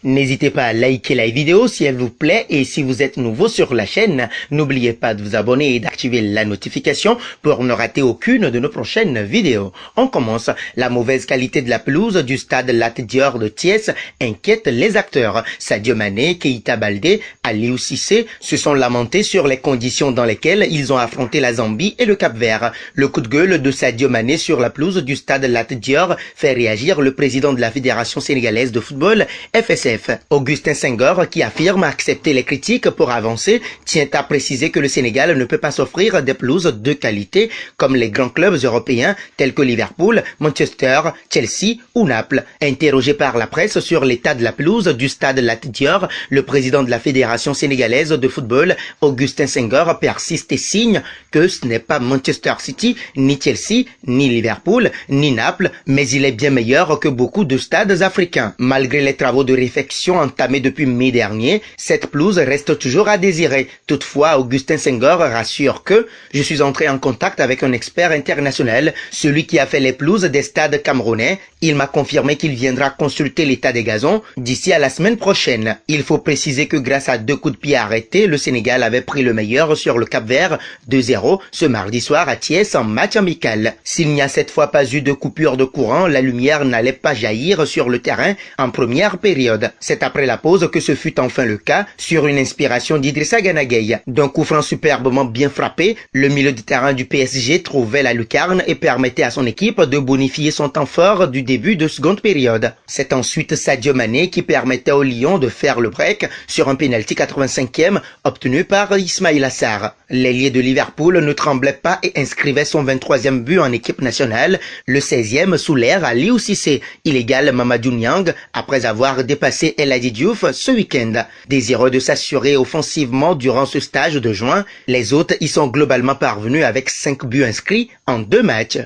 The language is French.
N'hésitez pas à liker la vidéo si elle vous plaît et si vous êtes nouveau sur la chaîne, n'oubliez pas de vous abonner et d'activer la notification pour ne rater aucune de nos prochaines vidéos. On commence. La mauvaise qualité de la pelouse du stade Lat Dior de Thiès inquiète les acteurs. Sadio Mané, Keita Baldé, Aliou Cissé se sont lamentés sur les conditions dans lesquelles ils ont affronté la Zambie et le Cap-Vert. Le coup de gueule de Sadio Mané sur la pelouse du stade Lat Dior fait réagir le président de la Fédération sénégalaise de football, FSF. Augustin Senghor, qui affirme accepter les critiques pour avancer, tient à préciser que le Sénégal ne peut pas s'offrir des pelouses de qualité comme les grands clubs européens tels que Liverpool, Manchester, Chelsea ou Naples. Interrogé par la presse sur l'état de la pelouse du stade Lat Dior, le président de la Fédération sénégalaise de football, Augustin Senghor, persiste et signe que ce n'est pas Manchester City, ni Chelsea, ni Liverpool, ni Naples, mais il est bien meilleur que beaucoup de stades africains. Malgré les travaux de réflexion entamés depuis mai dernier, cette pelouse reste toujours à désirer. Toutefois, Augustin Senghor rassure que « Je suis entré en contact avec un expert international, celui qui a fait les pelouses des stades camerounais. Il m'a confirmé qu'il viendra consulter l'état des gazons d'ici à la semaine prochaine. » Il faut préciser que grâce à 2 coups de pied arrêtés, le Sénégal avait pris le meilleur sur le Cap-Vert 2-0 ce mardi soir à Thiès en match amical. S'il n'y a cette fois pas eu de coupure de courant, la lumière n'allait pas jaillir sur le terrain en première période. C'est après la pause que ce fut enfin le cas sur une inspiration d'Idrissa Gana Gueye. D'un coup franc superbement bien frappé, le milieu de terrain du PSG trouvait la lucarne et permettait à son équipe de bonifier son temps fort du début de seconde période. C'est ensuite Sadio Mané qui permettait aux Lions de faire le break sur un penalty 85e obtenu par Ismaïla Sarr. L'ailier de Liverpool ne tremblait pas et inscrivait son 23e but en équipe nationale, le 16e sous l'ère Aliou Cissé. Il égale Mamadou Niang après avoir dépassé El Hadji Diouf ce week-end. Désireux de s'assurer offensivement durant ce stage de juin, les hôtes y sont globalement parvenus avec 5 buts inscrits en 2 matchs.